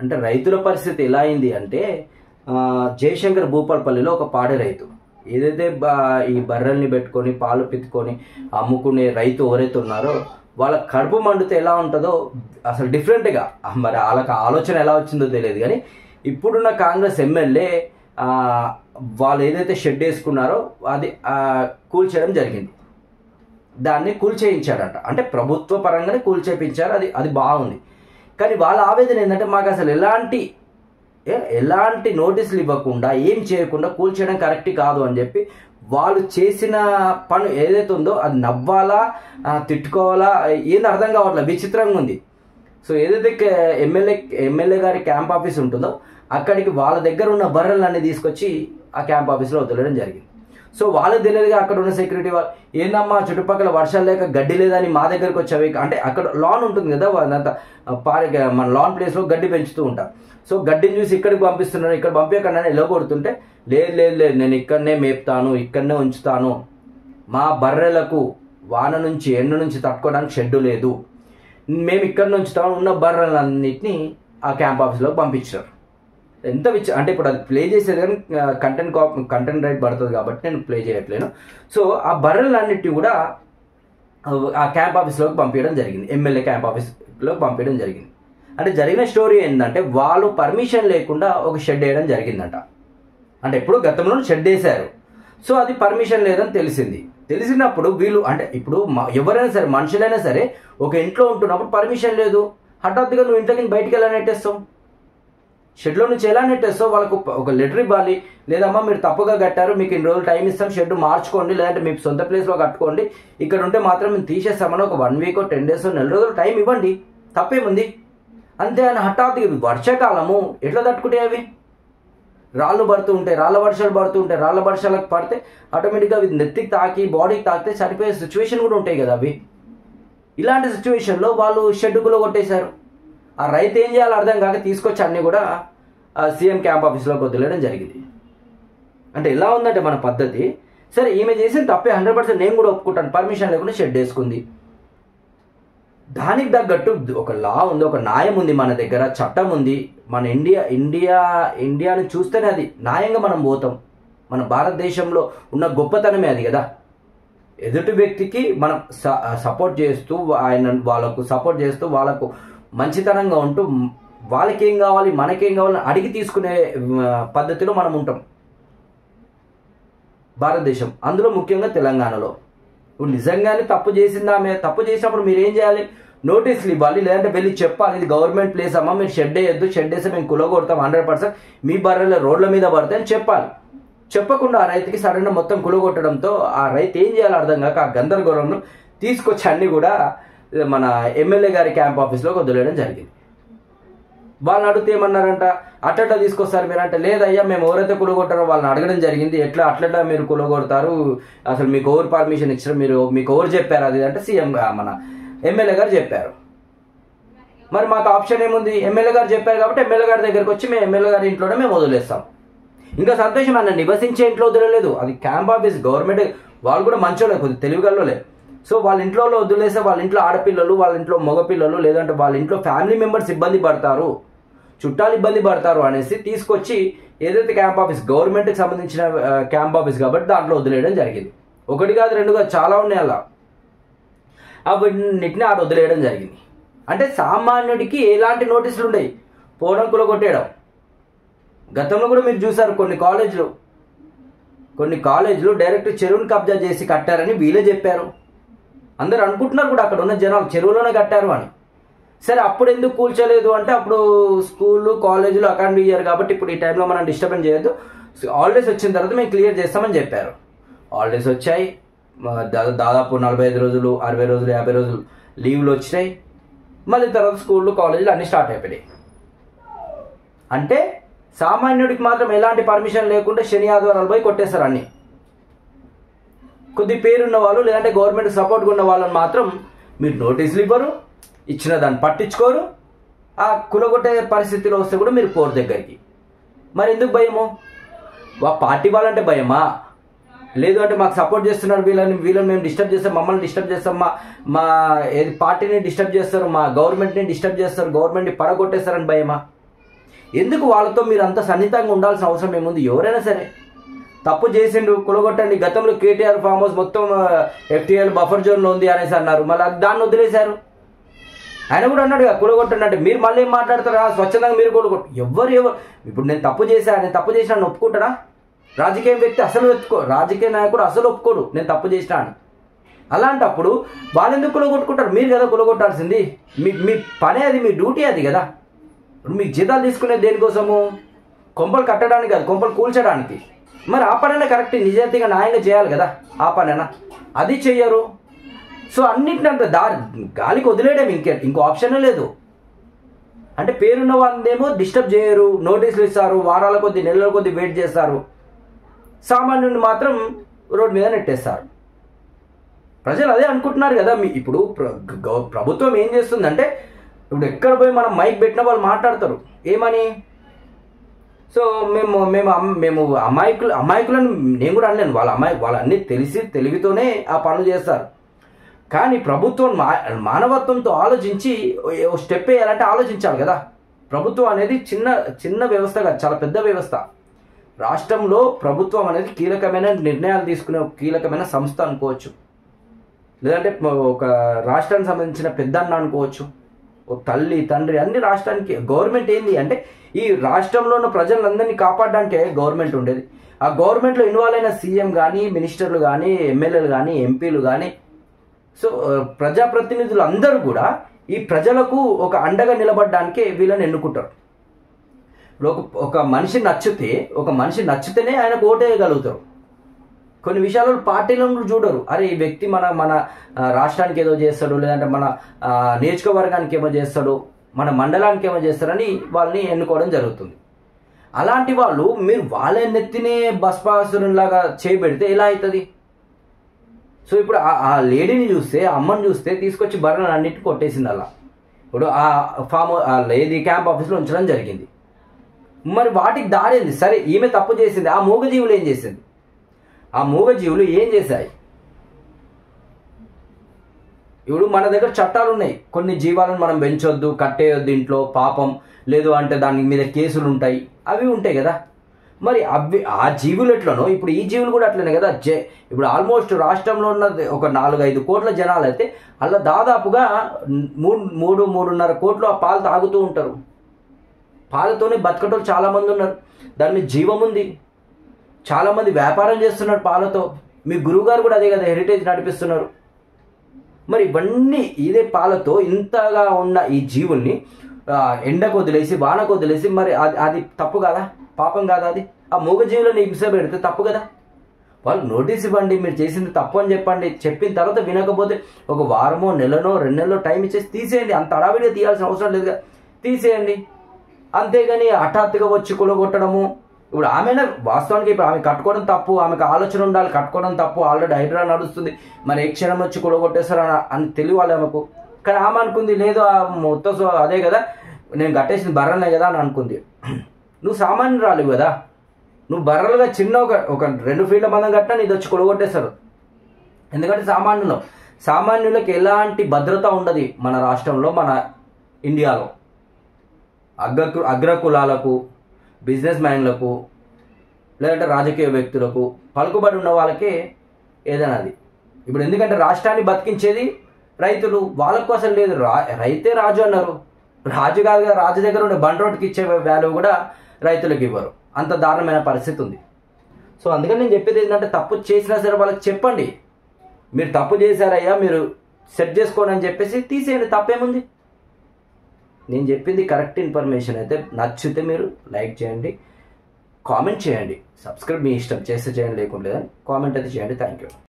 అంటే రైతుల పరిస్థితి ఎలా అయింది అంటే జయశంకర్ భూపాలపల్లిలో ఒక పాడి రైతు ఏదైతే ఈ బర్రెల్ని పెట్టుకొని పాలు పిత్తుకొని అమ్ముకునే రైతు ఎవరైతే ఉన్నారో వాళ్ళ కడుపు మండితే ఎలా ఉంటుందో అసలు డిఫరెంట్గా, మరి వాళ్ళకి ఆలోచన ఎలా వచ్చిందో తెలియదు. కానీ ఇప్పుడున్న కాంగ్రెస్ ఎమ్మెల్యే వాళ్ళు ఏదైతే షెడ్ వేసుకున్నారో అది కూల్చేయడం జరిగింది. దాన్ని కూల్చేయించాడంట. అంటే ప్రభుత్వ పరంగానే కూల్చేయించారు, అది బాగుంది. కానీ వాళ్ళ ఆవేదన ఏంటంటే మాకు అసలు ఎలాంటి నోటీసులు ఇవ్వకుండా ఏం చేయకుండా కూల్చేయడం కరెక్ట్ కాదు అని చెప్పి వాళ్ళు చేసిన పని ఏదైతే ఉందో అది నవ్వాలా తిట్టుకోవాలా ఏంది అర్థం కావట్లేదు, విచిత్రంగా ఉంది. సో ఏదైతే ఎమ్మెల్యే గారి క్యాంప్ ఆఫీస్ ఉంటుందో అక్కడికి వాళ్ళ దగ్గర ఉన్న బర్రెలన్నీ తీసుకొచ్చి ఆ క్యాంప్ ఆఫీస్లో వదిలేయడం జరిగింది. సో వాళ్ళకి తెలియదుగా అక్కడ ఉన్న సెక్యూరిటీ వాళ్ళు ఏందమ్మా చుట్టుపక్కల వర్షాలు లేక గడ్డి లేదని మా దగ్గరికి వచ్చావి, అంటే అక్కడ లాన్ ఉంటుంది కదా అదంతా మన లాన్ ప్లేస్లో గడ్డి పెంచుతూ ఉంటాం. సో గడ్డిని చూసి ఇక్కడికి పంపిస్తున్నాను, ఇక్కడ పంపించకుండా ఎలా కొడుతుంటే లేదు నేను ఇక్కడనే మేపుతాను, ఇక్కడనే ఉంచుతాను, మా బర్రెలకు వాన నుంచి ఎండ నుంచి తట్టుకోవడానికి షెడ్డు లేదు, మేము ఇక్కడ ఉంచుతాము, ఉన్న బర్రెలన్నింటినీ ఆ క్యాంప్ ఆఫీస్లోకి పంపించారు. ఎంత అంటే ఇప్పుడు అది ప్లే చేసేది కానీ కంటెంట్ రైట్ పడుతుంది కాబట్టి నేను ప్లే చేయట్లేను. సో ఆ బర్రెలన్నిటిని కూడా ఆ క్యాంప్ ఆఫీస్లోకి పంపించడం జరిగింది, ఎమ్మెల్యే క్యాంప్ ఆఫీస్లోకి పంపించడం జరిగింది. అంటే జరిగిన స్టోరీ ఏంటంటే వాళ్ళు పర్మిషన్ లేకుండా ఒక షెడ్ వేయడం జరిగిందంట. అంటే ఎప్పుడు గతంలో షెడ్ వేశారు, సో అది పర్మిషన్ లేదని తెలిసినప్పుడు వీళ్ళు అంటే ఇప్పుడు ఎవరైనా సరే మనుషులైనా సరే ఒక ఇంట్లో ఉంటున్నప్పుడు పర్మిషన్ లేదు, హఠాత్తుగా నువ్వు ఇంట్లోకి బయటికి ఎలా నెట్టేస్తావు, షెడ్లో నుంచి ఎలా నెట్టేస్తావు, వాళ్ళకు ఒక లెటర్ ఇవ్వాలి, లేదమ్మా మీరు తప్పుగా కట్టారు, మీకు ఇన్ని రోజులు టైం ఇస్తాం, షెడ్ మార్చుకోండి, లేదంటే మీ సొంత ప్లేస్లో కట్టుకోండి, ఇక్కడ ఉంటే మాత్రం మేము తీసేస్తామని ఒక 1 వీక్ 10 డేస్ నెల రోజులు టైం ఇవ్వండి, తప్పేముంది. అంతే అని హఠాత్తుగా వర్షాకాలము ఎట్లా తట్టుకుంటే అవి రాళ్ళు పడుతూ ఉంటాయి, రాళ్ళ వర్షాలకు పడితే ఆటోమేటిక్గా అవి నెత్తికి తాకి బాడీకి తాకితే చనిపోయే సిచ్యువేషన్ కూడా ఉంటాయి కదా అవి. ఇలాంటి సిచ్యువేషన్లో వాళ్ళు షెడ్డుకులో కొట్టేశారు. ఆ రైతు ఏం చేయాలో అర్థం కాక తీసుకొచ్చి అన్నీ కూడా సీఎం క్యాంప్ ఆఫీస్లోకి వదిలేయడం జరిగింది. అంటే ఎలా ఉందంటే మన పద్ధతి, సరే ఈమె చేసిన తప్పే 100% నేను కూడా ఒప్పుకుంటాను, పర్మిషన్ లేకుండా షెడ్ వేసుకుంది, దానికి తగ్గట్టు ఒక లా ఉంది, ఒక న్యాయం ఉంది, మన దగ్గర చట్టం ఉంది. మన ఇండియాని చూస్తేనే అది న్యాయంగా మనం పోతాం. మన భారతదేశంలో ఉన్న గొప్పతనమే అది కదా. ఎదుటి వ్యక్తికి మనం సపోర్ట్ చేస్తూ వాళ్ళకు సపోర్ట్ చేస్తూ వాళ్ళకు మంచితనంగా ఉంటూ వాళ్ళకేం కావాలి మనకేం కావాలని అడిగి తీసుకునే పద్ధతిలో మనం ఉంటాం భారతదేశం, అందులో ముఖ్యంగా తెలంగాణలో. ఇప్పుడు నిజంగానే తప్పు చేసినప్పుడు మీరు ఏం చేయాలి, నోటీసులు ఇవ్వాలి, లేదంటే వెళ్ళి చెప్పాలి, ఇది గవర్నమెంట్ ప్లేస్ అమ్మా, మీరు షెడ్ వేయద్దు, షెడ్ వేస్తే మేము కులగొడతాం 100%, మీ బర్రెల రోడ్ల మీద పడతాయి అని చెప్పాలి. చెప్పకుండా ఆ రైతుకి సడన్గా మొత్తం కులగొట్టడంతో ఆ రైతు ఏం చేయాలో అర్థం కాక ఆ గందరగోళంలో తీసుకొచ్చి అన్ని కూడా మన ఎమ్మెల్యే గారి క్యాంప్ ఆఫీస్లోకి వదిలేయడం జరిగింది. వాళ్ళని అడిగితే ఏమన్నారంట, అట్లా తీసుకొస్తారు మీరు అంటే, లేదయ్యా మేము ఎవరైతే కులగొట్టారో వాళ్ళని అడగడం జరిగింది, అట్లా మీరు కులగొడతారు, అసలు మీకు ఎవరు పర్మిషన్ ఇచ్చారు, మీకు ఎవరు చెప్పారు అది అంటే సీఎం మన ఎమ్మెల్యే గారు చెప్పారు. మరి మాకు ఆప్షన్ ఏముంది, ఎమ్మెల్యే గారు చెప్పారు కాబట్టి ఎమ్మెల్యే గారి దగ్గరికి వచ్చి మేము ఎమ్మెల్యే గారి ఇంట్లోనే మేము వదిలేస్తాం. ఇంకా సంతోషం, అన్న నివసించే ఇంట్లో వదిలేదు, అది క్యాంప్ ఆఫీస్ గవర్నమెంట్, వాళ్ళు కూడా మంచోళ్ళే, కొద్దిగా తెలివిగల్లోలే. సో వాళ్ళ ఇంట్లో వదిలేస్తే వాళ్ళ ఇంట్లో ఆడపిల్లలు, వాళ్ళ ఇంట్లో మగపిల్లలు, లేదంటే వాళ్ళ ఇంట్లో ఫ్యామిలీ మెంబర్స్ ఇబ్బంది పడతారు, చుట్టాలు ఇబ్బంది పడతారు అనేసి తీసుకొచ్చి ఏదైతే క్యాంప్ ఆఫీస్ గవర్నమెంట్కి సంబంధించిన క్యాంప్ ఆఫీస్ కాబట్టి దాంట్లో వదిలేయడం జరిగింది. 1 కాదు 2 కాదు చాలా ఉన్నాయి అలా, వీటిని ఆడ వదిలేయడం జరిగింది. అంటే సామాన్యుడికి ఎలాంటి నోటీసులు ఉండవు, పోవడం కులగొట్టేయడం. గతంలో కూడా మీరు చూసారు కొన్ని కాలేజీలు డైరెక్ట్ చెరువుని కబ్జా చేసి కట్టారని వీళ్ళే చెప్పారు. అందరు అనుకుంటున్నారు కూడా అక్కడ ఉన్న జనాలు చెరువులోనే కట్టారు అని. సరే అప్పుడు ఎందుకు కూల్చలేదు అంటే అప్పుడు స్కూళ్ళు కాలేజీలు అకాడమిక్ ఇయర్ కాబట్టి ఇప్పుడు ఈ టైంలో మనం డిస్టర్బెన్స్ చేయొద్దు, హాలిడేస్ వచ్చిన తర్వాత మేము క్లియర్ చేస్తామని చెప్పారు. హాలిడేస్ వచ్చాయి, దాదాపు 45 రోజులు 60 రోజులు 50 రోజులు లీవ్లు వచ్చినాయి, మళ్ళీ తర్వాత స్కూళ్ళు కాలేజీలు అన్నీ స్టార్ట్ అయిపోయాయి. అంటే సామాన్యుడికి మాత్రం ఎలాంటి పర్మిషన్ లేకుండా శని ఆదివారాలు పోయి కొట్టేస్తారు అన్ని. కొద్ది పేరున్న వాళ్ళు లేదంటే గవర్నమెంట్ సపోర్ట్గా ఉన్న వాళ్ళని మాత్రం మీరు నోటీసులు ఇవ్వరు, ఇచ్చిన దాన్ని పట్టించుకోరు, ఆ కులగొట్టే పరిస్థితిలో వస్తే కూడా మీరు పోరు దగ్గరికి. మరి ఎందుకు భయము, పార్టీ వాళ్ళంటే భయమా, లేదు అంటే మాకు సపోర్ట్ చేస్తున్నారు వీళ్ళని మేము డిస్టర్బ్ చేస్తాం, మమ్మల్ని డిస్టర్బ్ చేస్తాం, మా పార్టీని డిస్టర్బ్ చేస్తారు, మా గవర్నమెంట్ని డిస్టర్బ్ చేస్తారు, గవర్నమెంట్ని పడగొట్టేస్తారని భయమా? ఎందుకు వాళ్ళతో మీరు అంత సన్నిహితంగా ఉండాల్సిన అవసరం ఏముంది? ఎవరైనా సరే తప్పు చేసిండు, కులగొట్టండి. గతంలో కేటీఆర్ ఫామ్ హౌస్ మొత్తం FTL బఫర్ జోన్లో ఉంది అనేసి అన్నారు, మళ్ళీ దాన్ని వదిలేశారు. ఆయన కూడా అన్నాడు కులగొట్టండి అంటే, మీరు మళ్ళీ ఏం మాట్లాడతారా? స్వచ్ఛందంగా మీరు కూడగొట్టు. ఎవరు ఇప్పుడు నేను తప్పు చేసినా ఒప్పుకుంటాడా? రాజకీయ వ్యక్తి అసలు రాజకీయ నాయకుడు అసలు ఒప్పుకోడు నేను తప్పు చేసినా అని. అలాంటప్పుడు వాళ్ళు ఎందుకు కులగొట్టుకుంటారు? మీరు కదా కులగొట్టాల్సింది. మీ పనే అది, మీ డ్యూటీ అది కదా. ఇప్పుడు మీకు జీతాలు తీసుకునేది దేనికోసము? కొంపలు కట్టడానికి కాదు, కొంపలు కూల్చడానికి. మరి ఆ పనైనా కరెక్ట్ నిజాయితీగా న్యాయంగా చేయాలి కదా. ఆ పనైనా అది చెయ్యరు. సో అన్నింటినంటే గాలికి వదిలేయడం ఇంకో ఆప్షనే లేదు. అంటే పేరున్న వాళ్ళేమో డిస్టర్బ్ చేయరు, నోటీసులు ఇస్తారు, వారాల కొద్ది నెలల కొద్ది వెయిట్ చేస్తారు. సామాన్యుడిని మాత్రం రోడ్డు మీద నెట్టేస్తారు. ప్రజలు అదే అనుకుంటున్నారు కదా. ఇప్పుడు ప్రభుత్వం ఏం చేస్తుందంటే, ఇప్పుడు ఎక్కడ పోయి మనం మైక్ పెట్టినా వాళ్ళు మాట్లాడతారు ఏమని. సో మేము అమాయకులను నేను కూడా అనలేను. వాళ్ళు అన్నీ తెలివితోనే ఆ పనులు చేస్తారు. కానీ ప్రభుత్వం మానవత్వంతో ఆలోచించి స్టెప్ వేయాలంటే ఆలోచించాలి కదా. ప్రభుత్వం అనేది చిన్న వ్యవస్థ కాదు, చాలా పెద్ద వ్యవస్థ. రాష్ట్రంలో ప్రభుత్వం అనేది కీలకమైన నిర్ణయాలు తీసుకునే కీలకమైన సంస్థ అనుకోవచ్చు, లేదంటే ఒక రాష్ట్రానికి సంబంధించిన పెద్దన్న అనుకోవచ్చు, ఒక తల్లి తండ్రి అన్ని రాష్ట్రానికి. గవర్నమెంట్ ఏంది అంటే ఈ రాష్ట్రంలో ఉన్న ప్రజలందరినీ కాపాడడానికే గవర్నమెంట్ ఉండేది. ఆ గవర్నమెంట్లో ఇన్వాల్వ్ అయిన సీఎం కానీ, మినిస్టర్లు కానీ, ఎమ్మెల్యేలు కానీ, ఎంపీలు కానీ, సో ప్రజాప్రతినిధులు అందరూ కూడా ఈ ప్రజలకు ఒక అండగా నిలబడడానికే వీళ్ళని ఎన్నుకుంటారు. ఒక మనిషి నచ్చితేనే ఆయనకు ఓటేయగలుగుతారు. కొన్ని విషయాలు పార్టీలను చూడరు. అరే ఈ వ్యక్తి మన రాష్ట్రానికి ఏదో చేస్తాడు, లేదంటే మన నియోజకవర్గానికి ఏమో చేస్తాడు, మన మండలానికి ఏమో చేస్తారని వాళ్ళని ఎన్నుకోవడం జరుగుతుంది. అలాంటి వాళ్ళు మీరు వాళ్ళ నెత్తినే భస్మాసురులాగా చేయబెడితే ఎలా అవుతుంది? సో ఇప్పుడు ఆ లేడీని చూస్తే, అమ్మని చూస్తే తీసుకొచ్చి బర్రెలను అన్నిటి కొట్టేసింది. అలా ఇప్పుడు ఆ లేడీ క్యాంప్ ఆఫీస్లో ఉంచడం జరిగింది. మరి వాటికి దారేంది? సరే ఈమె తప్పు చేసింది, ఆ మూగజీవులు ఏం చేసింది? ఆ మూగజీవులు ఏం చేశాయి? ఇప్పుడు మన దగ్గర చట్టాలు ఉన్నాయి. కొన్ని జీవాలను మనం పెంచొద్దు, కట్టేయొద్దు ఇంట్లో, పాపం, లేదు అంటే దాని మీద కేసులు ఉంటాయి, అవి ఉంటాయి కదా. మరి ఆ జీవులు ఎట్లనో ఇప్పుడు ఈ జీవులు కూడా అట్లనే కదా. ఇప్పుడు ఆల్మోస్ట్ రాష్ట్రంలో ఉన్న ఒక 4-5 కోట్ల జనాలు అయితే అలా దాదాపుగా 3-3.5 కోట్లు ఆ పాలు తాగుతూ ఉంటారు. పాలతోనే బతకటోళ్ళు చాలామంది ఉన్నారు. దాని మీద జీవం ఉంది. చాలామంది వ్యాపారం చేస్తున్నారు పాలతో. మీ గురువుగారు కూడా అదే కదా, హెరిటేజ్ నడిపిస్తున్నారు. మరి ఇవన్నీ ఇదే పాలతో ఇంతగా ఉన్న ఈ జీవుల్ని ఎండకు వదిలేసి, వానకు వదిలేసి, మరి అది తప్పు కాదా? పాపం కాదా అది? ఆ మూగజీవులను హింస పెడితే తప్పు కదా. వాళ్ళు నోటీస్ ఇవ్వండి, మీరు చేసింది తప్పు అని చెప్పండి. చెప్పిన తర్వాత వినకపోతే ఒక వారమో, నెలనో, 2 నెలలో టైం ఇచ్చేసి తీసేయండి. అంత అడావిడిగా తీయాల్సిన అవసరం లేదుగా, తీసేయండి. అంతేగాని హఠాత్తుగా వచ్చి కులగొట్టడము. ఇప్పుడు ఆమెనే వాస్తవానికి ఇప్పుడు ఆమె కట్టుకోవడం తప్పు, ఆమెకు ఆలోచన ఉండాలి, కట్టుకోవడం తప్పు, ఆల్రెడీ హైడ్రా నడుస్తుంది, మరి ఏ క్షణం వచ్చి కులగొట్టేస్తారు అని తెలియాలి ఆమెకు. కానీ ఆమె అనుకుంది లేదు మొత్తం అదే కదా, నేను కట్టేసింది బర్రనే కదా అని అనుకుంది. నువ్వు సామాన్యురాలు కదా, నువ్వు బర్రలుగా చిన్న ఒక 2 ఫీట్ల మందం కట్టినా నీది వచ్చి కులగొట్టేస్తారు. ఎందుకంటే సామాన్యులకు ఎలాంటి భద్రత ఉండదు మన రాష్ట్రంలో, మన ఇండియాలో. అగ్రకులాలకు, బిజినెస్ మ్యాన్లకు, లేదంటే రాజకీయ వ్యక్తులకు, పలుకుబడి ఉన్న వాళ్ళకే ఏదైనా అది. ఇప్పుడు ఎందుకంటే రాష్ట్రాన్ని బతికించేది రైతులు, వాళ్ళకు అసలు లేదు. రైతే రాజు అన్నారు. రాజు కాదు కదా, రాజు దగ్గర ఉండే బండ్రోడ్కి ఇచ్చే వాల్యూ కూడా రైతులకు ఇవ్వరు. అంత దారుణమైన పరిస్థితి ఉంది. సో అందుకని నేను చెప్పేది ఏంటంటే, తప్పు చేసినా సరే వాళ్ళకి చెప్పండి, మీరు తప్పు చేశారయ్యా, మీరు సెట్ చేసుకోండి అని చెప్పేసి తీసేయండి, తప్పేముంది. నేను చెప్పింది కరెక్ట్ ఇన్ఫర్మేషన్ అయితే నచ్చితే మీరు లైక్ చేయండి, కామెంట్ చేయండి, సబ్స్క్రైబ్ మీ ఇష్టం చేస్తే చేయండి, లేకుండా కామెంట్ అయితే చేయండి. Thank you.